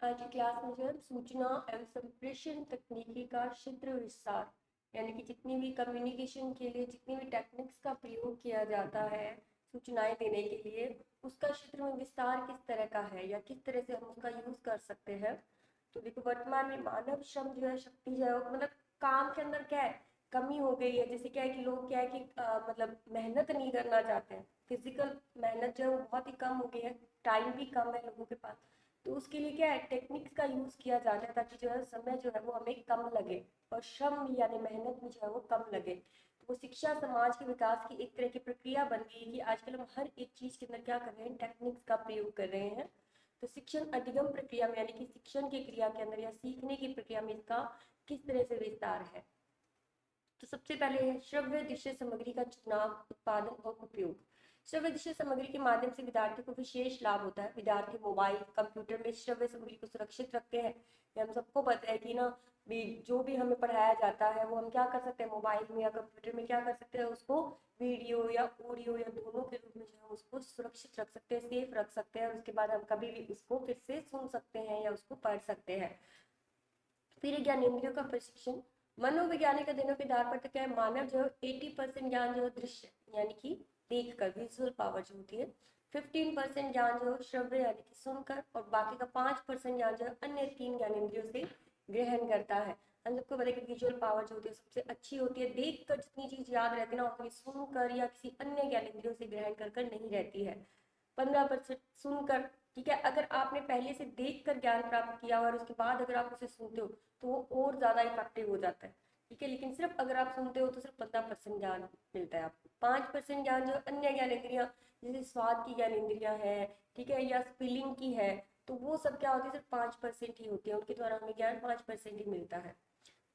आज की क्लास में जो है सूचना एवं संप्रेषण तकनीकी का क्षेत्र विस्तार यानी कि जितनी भी कम्युनिकेशन के लिए जितनी भी टेक्निक्स का प्रयोग किया जाता है सूचनाएं देने के लिए, उसका क्षेत्र में विस्तार किस तरह का है या किस तरह से हम उसका यूज कर सकते हैं। तो देखो, वर्तमान में मानव श्रम जो है, शक्ति जो है वो मतलब काम के अंदर क्या है, कमी हो गई है। जैसे क्या है कि लोग क्या है कि मतलब मेहनत नहीं करना चाहते हैं, फिजिकल मेहनत जो है वो बहुत ही कम हो गई है, टाइम भी कम है लोगों के पास। तो उसके लिए क्या है, टेक्निक्स का यूज किया जाता है ताकि जो है समय जो है वो हमें कम लगे और श्रम यानी मेहनत भी जो है वो कम लगे। तो वो शिक्षा समाज के विकास की एक तरह की प्रक्रिया बन गई है कि आजकल हम हर एक चीज के अंदर क्या कर रहे हैं, टेक्निक्स का प्रयोग कर रहे हैं। तो शिक्षण अधिगम प्रक्रिया में यानी कि शिक्षण की क्रिया के अंदर या सीखने की प्रक्रिया में इसका किस तरह से विस्तार है। तो सबसे पहले है श्रव्य दृश्य सामग्री का चुनाव, उत्पादन और उपयोग। श्रव्य दृश्य सामग्री के माध्यम से विद्यार्थी को विशेष लाभ होता है। विद्यार्थी मोबाइल कंप्यूटर में श्रव्य सामग्री को सुरक्षित रखते हैं। ये हम सबको पता है कि ना भी जो भी हमें पढ़ाया जाता है वो हम क्या कर सकते हैं, मोबाइल में या कंप्यूटर में क्या कर सकते हैं, उसको वीडियो या ऑडियो या दोनों के रूप में जो है उसको सुरक्षित रख सकते हैं, सेफ रख सकते हैं, और उसके बाद हम कभी भी उसको फिर से सुन सकते हैं या उसको पढ़ सकते हैं। फिर ज्ञानेंद्रियों का प्रशिक्षण। मनोवैज्ञानिक अध्ययनों के आधार पर तो क्या है, मानव जो है 80% ज्ञान जो है दृश्य यानी कि देख कर, विजुअल पावर जो होती है, 15% ज्ञान जो है श्रव्य यानी कि सुनकर, और बाकी का 5% ज्ञान जो है अन्य 3 ज्ञानेंद्रियों से ग्रहण करता है। हम सबको पता है कि विजुअल पावर जो होती है सबसे अच्छी होती है, देख कर जितनी चीज याद रहती है ना उतनी सुनकर या किसी अन्य ज्ञानेंद्रियों से ग्रहण कर नहीं रहती है। 15% सुनकर, ठीक है, अगर आपने पहले से देख कर ज्ञान प्राप्त किया और उसके बाद अगर आप उसे सुनते हो तो वो और ज्यादा इफेक्टिव हो जाता है। ठीक है, लेकिन सिर्फ अगर आप सुनते हो तो सिर्फ 15% ज्ञान मिलता है आपको। 5% ज्ञान जो अन्य ज्ञान इंद्रियां, जैसे स्वाद की ज्ञान इंद्रियां है, ठीक है, या स्पेलिंग की है, तो वो सब क्या होती है, सिर्फ 5% ही होती है, उनके द्वारा हमें ज्ञान 5% ही मिलता है।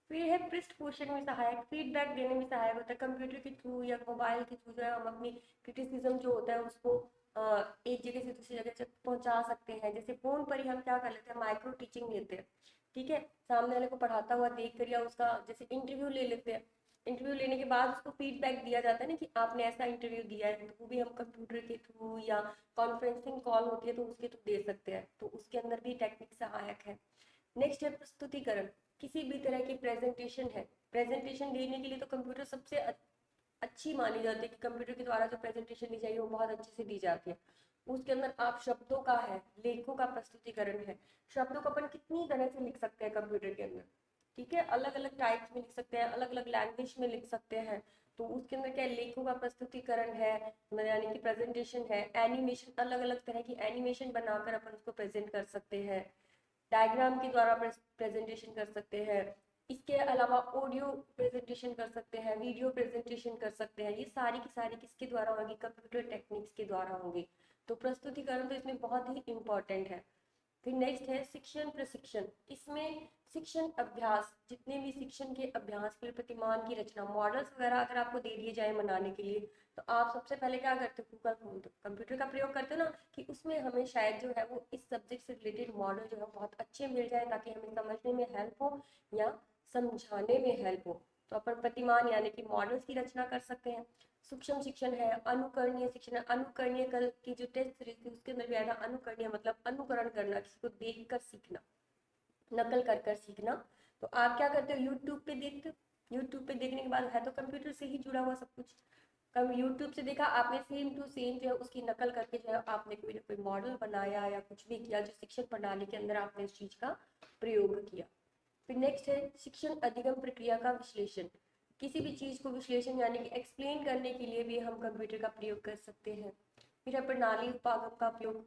फिर है पृष्ठ पोषण में सहायक, फीडबैक देने में सहायक होता है। कंप्यूटर के थ्रू या मोबाइल के थ्रू जो है हम अपनी क्रिटिसिज्म जो होता है उसको एक जगह से दूसरी जगह तक पहुंचा सकते हैं। जैसे फोन पर ही हम क्या कर लेते हैं, माइक्रो टीचिंग लेते हैं। ठीक है, सामने वाले को पढ़ाता हुआ देख कर या उसका जैसे इंटरव्यू ले लेते हैं। इंटरव्यू लेने के बाद उसको फीडबैक दिया जाता है ना कि आपने ऐसा इंटरव्यू दिया है, तो वो भी हम कंप्यूटर के थ्रू या कॉन्फ्रेंसिंग कॉल होती है तो उसके थ्रू दे सकते हैं। तो उसके अंदर भी टेक्निक सहायक है। नेक्स्ट है प्रस्तुतिकरण। किसी भी तरह की प्रेजेंटेशन है, प्रेजेंटेशन देने के लिए तो कंप्यूटर सबसे अच्छी मानी जाती है कि कंप्यूटर के द्वारा जो प्रेजेंटेशन दी जाएगी वो बहुत अच्छे से दी जाती है। उसके अंदर आप शब्दों का है, लेखों का प्रस्तुतिकरण है। शब्दों को अपन कितनी तरह से लिख सकते हैं कंप्यूटर के अंदर, ठीक है, अलग अलग टाइप्स में लिख सकते हैं, अलग अलग लैंग्वेज में लिख सकते हैं। तो उसके अंदर क्या है, लेखों का प्रस्तुतिकरण है, यानी कि प्रेजेंटेशन है। एनिमेशन, अलग अलग तरह की एनिमेशन बनाकर अपन उसको प्रेजेंट कर सकते हैं। डायग्राम के द्वारा प्रेजेंटेशन कर सकते हैं। इसके अलावा ऑडियो प्रेजेंटेशन कर सकते हैं, वीडियो प्रेजेंटेशन कर सकते हैं। ये सारी की सारी किसके द्वारा होगी, कंप्यूटर टेक्निक्स के द्वारा होगी। तो प्रस्तुतिकरण तो इसमें बहुत ही इंपॉर्टेंट है। फिर नेक्स्ट है शिक्षण प्रशिक्षण। इसमें शिक्षण अभ्यास, जितने भी शिक्षण के अभ्यास के लिए प्रतिमान की रचना, मॉडल्स वगैरह अगर आपको दे दिए जाए बनाने के लिए, तो आप सबसे पहले क्या करते हो, गूगल खोलते हो, कंप्यूटर का प्रयोग करते हो ना, कि उसमें हमें शायद जो है वो इस सब्जेक्ट से रिलेटेड मॉडल जो है बहुत अच्छे मिल जाए ताकि हमें समझने में हेल्प हो या समझाने में हेल्प हो। तो अपन प्रतिमान यानी कि मॉडल्स की रचना कर सकते हैं। सूक्ष्म शिक्षण है, अनुकरणीय शिक्षण है। अनुकरणीय कल की जो टेस्ट सीरीज थी उसके अंदर भी आया था, अनुकरणीय मतलब अनुकरण करना, किसी को देख कर सीखना, नकल कर कर सीखना। तो आप क्या करते हो, यूट्यूब पे देखते हो, यूट्यूब पे देखने के बाद है तो कंप्यूटर से ही जुड़ा हुआ सब कुछ, कभी यूट्यूब से देखा आपने, सेम टू सेम जो है उसकी नकल करके जो है आपने कोई ना कोई मॉडल बनाया या कुछ भी किया जो शिक्षण प्रणाली के अंदर आपने उस चीज का प्रयोग किया। फिर नेक्स्ट है शिक्षण अधिगम प्रक्रिया का विश्लेषण। किसी भी चीज को विश्लेषण यानी कि एक्सप्लेन करने के लिए भी हम कंप्यूटर का प्रयोग कर सकते हैं। फिर है प्रणाली उपागम का उपयोग।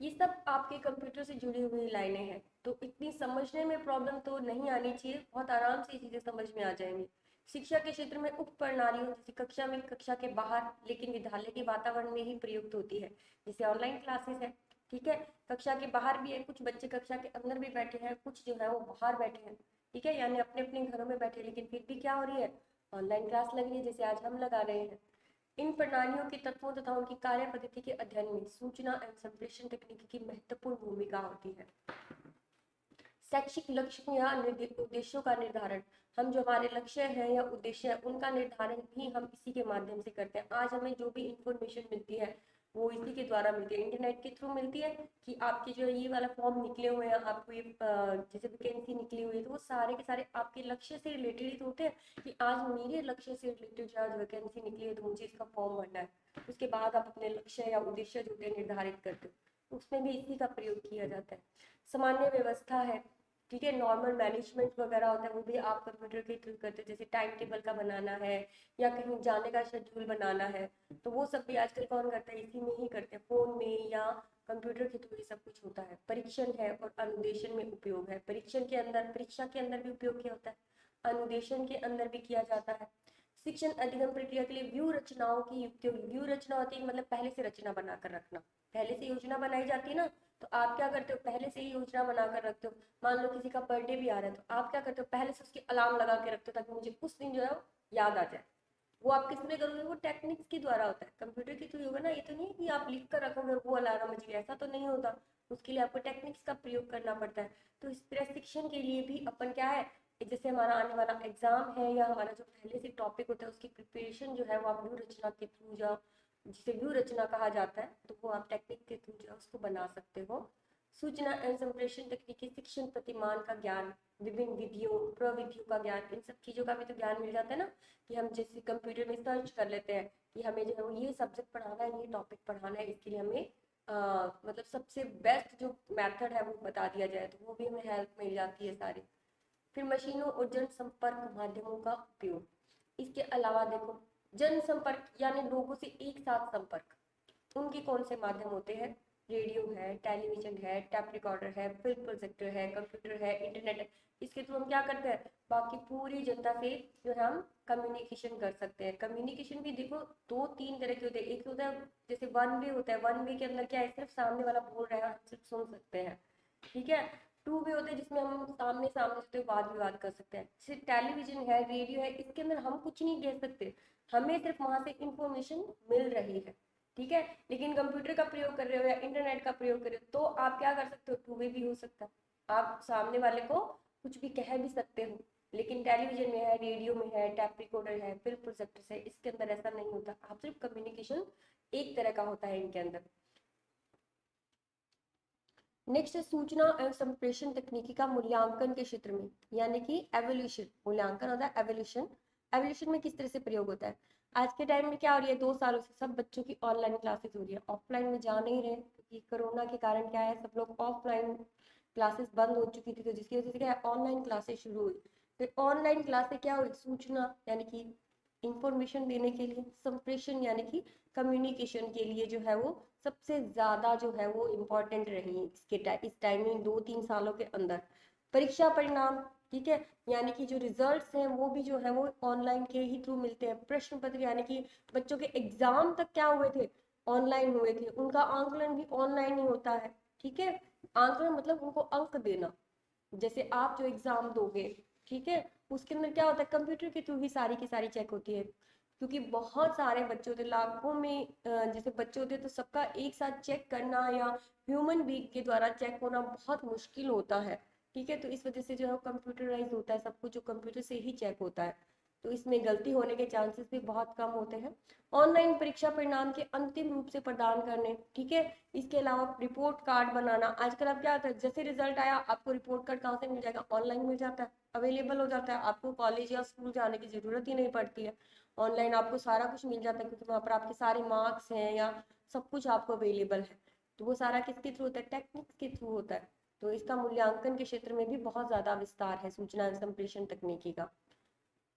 ये सब आपके कंप्यूटर से जुड़ी हुई लाइनें हैं, तो इतनी समझने में प्रॉब्लम तो नहीं आनी चाहिए, बहुत आराम से ये चीजें समझ में आ जाएंगी। शिक्षा के क्षेत्र में उप प्रणालियों जैसे कक्षा में, कक्षा के बाहर, लेकिन विद्यालय के वातावरण में ही प्रयुक्त होती है। जैसे ऑनलाइन क्लासेस है, ठीक है, कक्षा के बाहर भी है, कुछ बच्चे कक्षा के अंदर भी बैठे हैं, कुछ जो है वो बाहर बैठे हैं, ठीक है, यानी अपने अपने घरों में बैठे, लेकिन फिर भी क्या हो रही है, ऑनलाइन क्लास लग रही है, जैसे आज हम लगा रहे हैं। इन प्रणालियों के तत्वों तथा उनकी कार्य पद्धति के अध्ययन में सूचना एवं संप्रेषण तकनीक की महत्वपूर्ण भूमिका होती है। शैक्षिक लक्ष्य या उद्देश्यों का निर्धारण। हम जो हमारे लक्ष्य है या उद्देश्य है उनका निर्धारण भी हम इसी के माध्यम से करते हैं। आज हमें जो भी इंफॉर्मेशन मिलती है वो इसी के द्वारा मिलती है, इंटरनेट के थ्रू मिलती है। कि आपके जो ये वाला फॉर्म निकले हुए हैं, आपको ये जैसे वैकेंसी निकली हुई है, तो वो सारे के सारे आपके लक्ष्य से रिलेटेड ही तो होते हैं कि आज मेरे लक्ष्य से रिलेटेड जो आज वैकेंसी निकली है तो मुझे इसका फॉर्म भरना है। उसके बाद आप अपने लक्ष्य या उद्देश्य जो होते हैं निर्धारित करते हो, उसमें भी इसी का प्रयोग किया जाता है। सामान्य व्यवस्था है, ठीक है, नॉर्मल मैनेजमेंट वगैरह होता है, वो भी आप कंप्यूटर के थ्रू करते हैं। जैसे टाइम टेबल का बनाना है या कहीं जाने का शेड्यूल बनाना है, तो वो सब भी आजकल कौन करता है, इसी में ही करते हैं, फोन में या कंप्यूटर के थ्रू ये सब कुछ होता है। परीक्षण है और अनुदेशन में उपयोग है। परीक्षण के अंदर, परीक्षा के अंदर भी उपयोग किया होता है, अनुदेशन के अंदर भी किया जाता है। शिक्षण अधिगम प्रक्रिया के लिए व्यू रचनाओं की युक्तियों, व्यू रचना होती है मतलब पहले से रचना बनाकर रखना, पहले से योजना बनाई जाती है ना, तो आप क्या करते हो, पहले से ही योजना बनाकर रखते हो। मान लो किसी का बर्थडे भी आ रहा है, तो आप क्या करते हो, पहले से उसकी अलार्म लगा के रखते हो ताकि मुझे उस दिन जो है याद आ जाए। वो आप किस में करोगे, वो टेक्निक्स के द्वारा होता है, कंप्यूटर के थ्रू होगा ना। ये तो नहीं कि आप लिख कर रखोगे और वो अलार्म बज गया, ऐसा तो नहीं होता। उसके लिए आपको टेक्निक्स का प्रयोग करना पड़ता है। तो इस तरह शिक्षण के लिए भी अपन क्या है, जैसे हमारा आने वाला एग्जाम है या हमारा जो पहले से टॉपिक होता है उसकी प्रिपरेशन जो है वो आप व्यू रचना के थ्रू, या जिसे व्यू रचना कहा जाता है, तो वो आप टेक्निक के थ्रू जो है उसको बना सकते हो। सूचना एवं संप्रेषण तकनीकी शिक्षण प्रतिमान का ज्ञान, विभिन्न विधियों प्रविधियों का ज्ञान, इन सब चीज़ों का भी तो ज्ञान मिल जाता है ना। कि हम जैसे कंप्यूटर में सर्च कर लेते हैं कि हमें जो है वो ये सब्जेक्ट पढ़ाना है, ये टॉपिक पढ़ाना है, इसके लिए हमें मतलब सबसे बेस्ट जो मेथड है वो बता दिया जाए, तो वो भी हमें हेल्प मिल जाती है सारी। फिर मशीनों और जनसंपर्क माध्यमों का उपयोग, इसके अलावा देखो, जनसंपर्क यानी लोगों से एक साथ संपर्क, उनके कौन से माध्यम होते हैं, रेडियो है, टेलीविजन है, टैप रिकॉर्डर है, फिल्म प्रोजेक्टर है, कंप्यूटर है, इंटरनेट है। इसके थ्रू हम क्या करते हैं, बाकी पूरी जनता से जो है हम कम्युनिकेशन कर सकते हैं। कम्युनिकेशन भी देखो दो तीन तरह के होते हैं। एक होता है जैसे वन वे होता है, वन वे के अंदर क्या है, सिर्फ सामने वाला बोल रहा है, हम सिर्फ सुन सकते हैं, ठीक है। टू वे होते हैं जिसमें हम सामने सामने से वाद विवाद कर सकते हैं। जैसे टेलीविजन है, रेडियो है, इसके अंदर हम कुछ नहीं कह सकते, हमें सिर्फ वहां से इंफॉर्मेशन मिल रही है, ठीक है। लेकिन कंप्यूटर का प्रयोग कर रहे हो या इंटरनेट का प्रयोग कर रहे हो, तो आप क्या कर सकते हो, टू वे भी हो सकता है, आप सामने वाले को कुछ भी कह भी सकते हो। लेकिन टेलीविजन में है, रेडियो में है, टैप रिकॉर्डर है, फिल्म प्रोजेक्टर है, इसके अंदर ऐसा नहीं होता, आप सिर्फ कम्युनिकेशन एक तरह का होता है इनके अंदर। नेक्स्ट है सूचना एवं संप्रेषण तकनीकी का मूल्यांकन के क्षेत्र में, यानी कि एवोल्यूशन, मूल्यांकन होता है एवोल्यूशन। एवोल्यूशन में किस तरह से प्रयोग होता है, आज के टाइम में क्या हो रही है, 2 सालों से सब बच्चों की ऑनलाइन क्लासेस हो रही है, ऑफलाइन में जा नहीं रहे, क्योंकि कोरोना के कारण क्या है, सब लोग ऑफलाइन क्लासेस बंद हो चुकी थी, तो जिसकी वजह से क्या है, ऑनलाइन क्लासेस शुरू हुई। तो ऑनलाइन क्लास से क्या हुई, सूचना यानी कि इंफॉर्मेशन देने के लिए, संप्रेषण यानी कि कम्युनिकेशन के लिए जो है वो सबसे ज्यादा जो है वो इम्पोर्टेंट रही है इस टाइम में, 2-3 सालों के अंदर। परीक्षा परिणाम, ठीक है, यानी कि जो रिजल्ट्स हैं वो भी जो है वो ऑनलाइन के ही थ्रू मिलते हैं। प्रश्न पत्र यानी कि बच्चों के एग्जाम तक क्या हुए थे, ऑनलाइन हुए थे, उनका आंकलन भी ऑनलाइन ही होता है, ठीक है। आंकलन मतलब उनको अंक देना, जैसे आप जो एग्जाम दोगे, ठीक है, उसके अंदर क्या होता है, कंप्यूटर के थ्रू ही सारी की सारी चेक होती है, क्योंकि बहुत सारे बच्चे होते, लाखों में जैसे बच्चे होते, तो सबका एक साथ चेक करना या ह्यूमन बीइंग के द्वारा चेक होना बहुत मुश्किल होता है, ठीक है। तो इस वजह से जो है कंप्यूटराइज होता है, सब कुछ जो कंप्यूटर से ही चेक होता है, तो इसमें गलती होने के चांसेस भी बहुत कम होते हैं। ऑनलाइन परीक्षा परिणाम के अंतिम रूप से प्रदान करने, ठीक है। इसके अलावा रिपोर्ट कार्ड बनाना, आजकल अब क्या होता है, जैसे रिजल्ट आया आपको रिपोर्ट कार्ड कहाँ से मिल जाएगा, ऑनलाइन मिल जाता है, अवेलेबल हो जाता है, आपको कॉलेज या स्कूल जाने की जरूरत ही नहीं पड़ती है। ऑनलाइन आपको सारा कुछ मिल जाता है, क्योंकि वहाँ पर आपके सारे मार्क्स हैं या सब कुछ आपको अवेलेबल है। तो वो सारा किसके थ्रू होता है, टेक्निक्स के थ्रू होता है। तो इसका मूल्यांकन के क्षेत्र में भी बहुत ज्यादा विस्तार है सूचना एवं संप्रेषण तकनीकी का।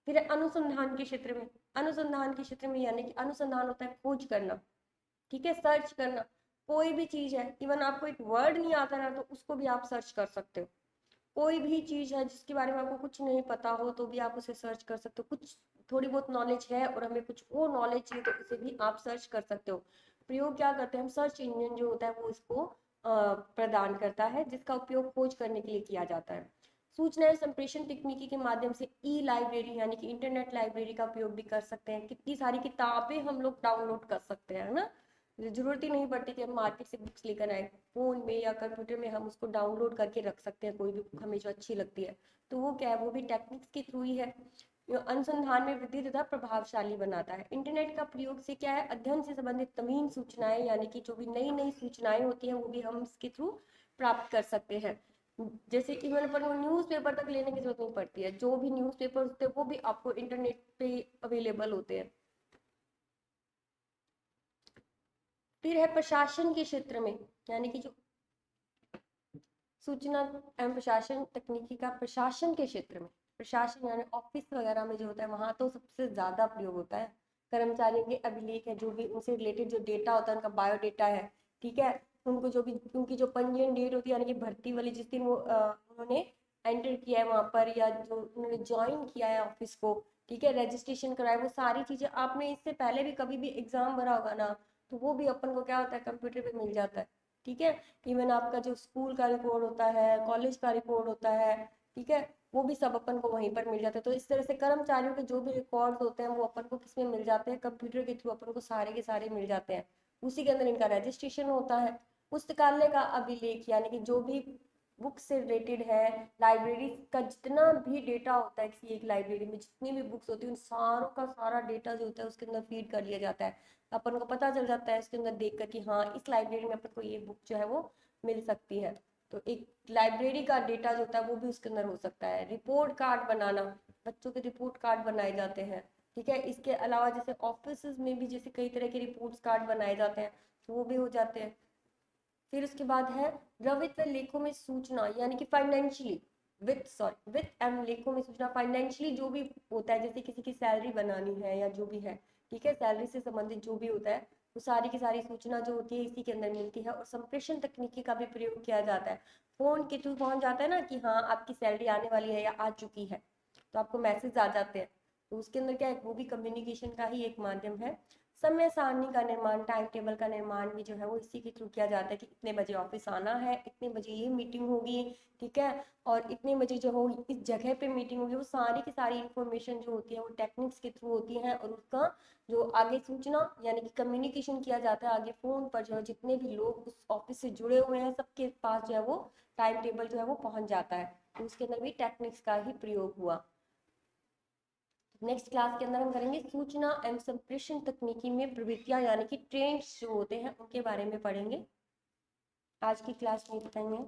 फिर अनुसंधान के क्षेत्र में, अनुसंधान के क्षेत्र में यानी कि अनुसंधान होता है खोज करना, ठीक है, सर्च करना। कोई भी चीज है, इवन आपको एक वर्ड नहीं आता ना, तो उसको भी आप सर्च कर सकते हो। कोई भी चीज है जिसके बारे में आपको कुछ नहीं पता हो, तो भी आप उसे सर्च कर सकते हो। कुछ थोड़ी बहुत नॉलेज है और हमें कुछ और नॉलेज चाहिए, तो उसे भी आप सर्च कर सकते हो। प्रयोग क्या करते हैं हम, सर्च इंजन जो होता है वो इसको प्रदान करता है, जिसका उपयोग खोज करने के लिए किया जाता है। सूचना एवं संप्रेषण तकनीकी के माध्यम से ई लाइब्रेरी यानी कि इंटरनेट लाइब्रेरी का उपयोग भी कर सकते हैं। कितनी सारी किताबें हम लोग डाउनलोड कर सकते हैं, है ना। जरूरत ही नहीं पड़ती कि हम मार्केट से बुक्स लेकर आए, फोन में या कंप्यूटर में हम उसको डाउनलोड करके रख सकते हैं, कोई भी बुक हमें जो अच्छी लगती है। तो वो क्या है, वो भी टेक्निक्स के थ्रू ही है। अनुसंधान में वृद्धि तथा प्रभावशाली बनाता है। इंटरनेट का प्रयोग से क्या है, अध्ययन से संबंधित नवीन सूचनाएं यानी कि जो भी नई नई सूचनाएं होती हैं वो भी हम इसके थ्रू प्राप्त कर सकते हैं। जैसे कि मैंने पर न्यूज़पेपर तक लेने की जरूरत नहीं पड़ती है, जो भी न्यूज़पेपर होते हैं वो भी आपको इंटरनेट पे अवेलेबल होते हैं। फिर है प्रशासन के क्षेत्र में, यानी कि जो सूचना एवं प्रशासन तकनीकी का प्रशासन के क्षेत्र में, प्रशासन यानी ऑफिस वगैरह में जो होता है वहां तो सबसे ज्यादा प्रयोग होता है। कर्मचारियों के अभिलेख है, जो भी उनसे रिलेटेड जो डेटा होता है, उनका बायोडेटा है, ठीक है, उनको जो भी उनकी जो पंजीयन डेट होती है यानी कि भर्ती वाली जिस दिन वो उन्होंने एंटर किया है वहां पर, या जो उन्होंने ज्वाइन किया है ऑफिस को, ठीक है, रजिस्ट्रेशन कराया, वो सारी चीजें आपने इससे पहले भी कभी भी एग्जाम भरा होगा ना, तो वो भी अपन को क्या होता है, कंप्यूटर पे मिल जाता है, ठीक है। इवन आपका जो स्कूल का रिपोर्ट होता है, कॉलेज का रिपोर्ट होता है, ठीक है, वो भी सब अपन को वहीं पर मिल जाता है। तो इस तरह से कर्मचारियों के जो भी रिकॉर्ड्स होते हैं वो अपन को किसमें मिल जाते हैं, कंप्यूटर के थ्रू अपन को सारे के सारे मिल जाते हैं। उसी के अंदर इनका रजिस्ट्रेशन होता है। पुस्तकालय का अभिलेख यानी कि जो भी बुक से रिलेटेड है, लाइब्रेरी का जितना भी डेटा होता है, किसी एक लाइब्रेरी में जितनी भी बुक्स होती है उन सारों का सारा डेटा जो होता है उसके अंदर फीड कर लिया जाता है। अपन को पता चल जाता है इसके अंदर देख कर कि हाँ इस लाइब्रेरी में अपन को ये बुक जो है वो मिल सकती है। तो एक लाइब्रेरी का डेटा जो होता है वो भी उसके अंदर हो सकता है। रिपोर्ट कार्ड बनाना, बच्चों के रिपोर्ट कार्ड बनाए जाते हैं, ठीक है। इसके अलावा जैसे ऑफिस में भी जैसे कई तरह के रिपोर्ट कार्ड बनाए जाते हैं, तो वो भी हो जाते हैं। फिर उसके बाद है द्रवित लेखों में सूचना, यानी कि फाइनेंशियली वित्त एवं लेखों में सूचना, फाइनेंशियली जो भी होता है, जैसे किसी की सैलरी बनानी है या जो भी है, ठीक है, सैलरी से संबंधित जो भी होता है वो सारी की सारी सूचना जो होती है इसी के अंदर मिलती है। और संप्रेषण तकनीकी का भी प्रयोग किया जाता है। फोन के थ्रू पहुंच जाता है ना कि हाँ आपकी सैलरी आने वाली है या आ चुकी है, तो आपको मैसेज आ जाते हैं। तो उसके अंदर क्या है, वो भी कम्युनिकेशन का ही एक माध्यम है। समय सारणी का निर्माण, टाइम टेबल का निर्माण भी जो है वो इसी के थ्रू किया जाता है कि इतने बजे ऑफिस आना है, इतने बजे ये मीटिंग होगी, ठीक है, और इतने बजे जो हो इस जगह पे मीटिंग होगी। वो सारी की सारी इंफॉर्मेशन जो होती है वो टेक्निक्स के थ्रू होती है, और उसका जो आगे सूचना यानी कि कम्युनिकेशन किया जाता है आगे फोन पर, जो है जितने भी लोग उस ऑफिस से जुड़े हुए हैं सबके पास जो है वो टाइम टेबल जो है वो पहुंच जाता है। तो उसके अंदर भी टेक्निक्स का ही प्रयोग हुआ। नेक्स्ट क्लास के अंदर हम करेंगे सूचना एवं संप्रेषण तकनीकी में प्रवृत्तियां, यानी कि ट्रेंड्स जो होते हैं उनके बारे में पढ़ेंगे। आज की क्लास में इतना ही है।